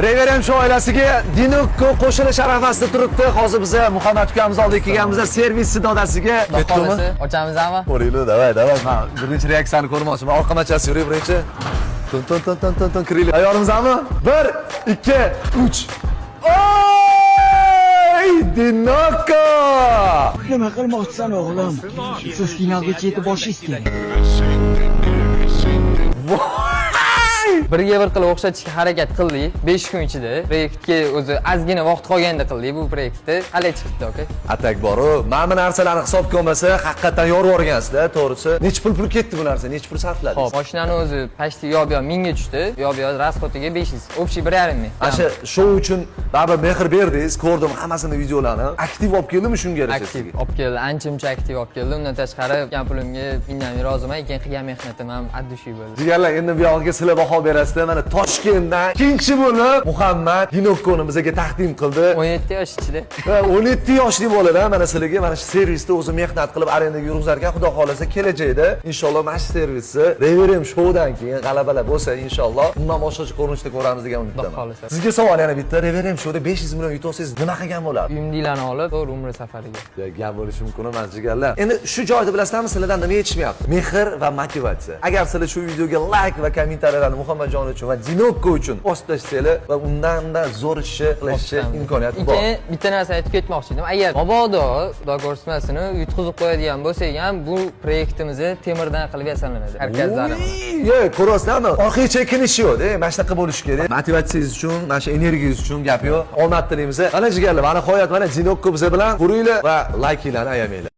Reverem shu oilasiga Dinokko qo'shilish arafasida turibdi. Hozir biz Muhammad ukamiz oldiga kelganmiz, servis dodasiga. Ketdimi? Ochamizmi? Qo'ringlar, davay. Ha, birinchi reaksiyani ko'rmoqchiman. Orqa machasi yuring birinchi. Ton kiraylik. Ayyorimizmi? 1, 2, 3. Oy! Dinokko! Nima qilmoqchisan o'g'lim? Siz finalgacha yetib borishingiz kerak. Birga bir qilib o'xshatishga harakat qildik. 5 kun ichida proyektga o'zi ozgina vaqt qolganda qildik bu proyektni. Hali chiqdi, okey. Atak boru. Mana bu narsalarni hisobga olmasa, haqiqatan yorib o'rgansizda, to'g'risi. Nech pul ketdi bu narsa? Nech pul sarfladingiz? Xo'p, mashinani o'zi почти yo'q-yo'q 1000 ga tushdi. Yo'q-yo'q rasxotiga 500. Общий 1,5 ming. Asha shou uchun baribir mehr berdingiz, ko'rdim hammasini videolarini. Aktiv olib keldimi shunga yarasha? Aktiv olib keldi, ancha-muncha aktiv olib keldi. Undan tashqari qilgan pulimga indamay roziman, keyin qilgan mehnatim ham addushi bo'ldi. Jigarlar, endi bu yog'iga sizlar baho berasizlar. Mana Toshkentdan ikkinchi bo'lib Muhammad Dinokkoni bizga taqdim qildi. 17 yosh ichida. 17 yoshli bolalar mana sizlarga mana shu servisda o'zi mehnat qilib arendaga yurgizar ekan. Xudo xolasa kelajakda inshaalloh mana shu servisni Reverem shoudan keyin g'alabalar bo'lsa inshaalloh undan boshqacha ko'rinishda ko'ramiz degan umiddaman. Sizga savol yana bitta. Reverem shouda 500 million yutib olsangiz nima qilgan bo'lardi? Uyimdilarni olib, to'g'ri umr safariga. Gap bo'lishi mumkin emas jigarlar. Endi shu joyda bilasizlarmi, sizlardan nima yetishmayapti? Mehr va motivatsiya. Agar sizlar shu videoga like va kommentariyalarni Muhammadjon uchun va Dinokko uchun postlashsanglar va undan zo'r ishni qilishga imkoniyat bor. Keyin bitta narsa aytib ketmoqchi edim. Agar mabodo Xudo ko'rsatmasin yutqizib qo'yadigan bo'lsak ham bu proyektimizni temirdan qilib yasalanadi. Arkazlarimiz. Ko'rasizlarmi? Orqaga chekinish yo'q-da. Mana shunaqa bo'lishi kerak. Motivatsiyangiz uchun, mana shu energiyangiz uchun gap yo'q. Omad tilaymiz. Mana jigarlar, mana nihoyat mana Dinokko biz bilan quringlar va laykinglarni ayamanglar.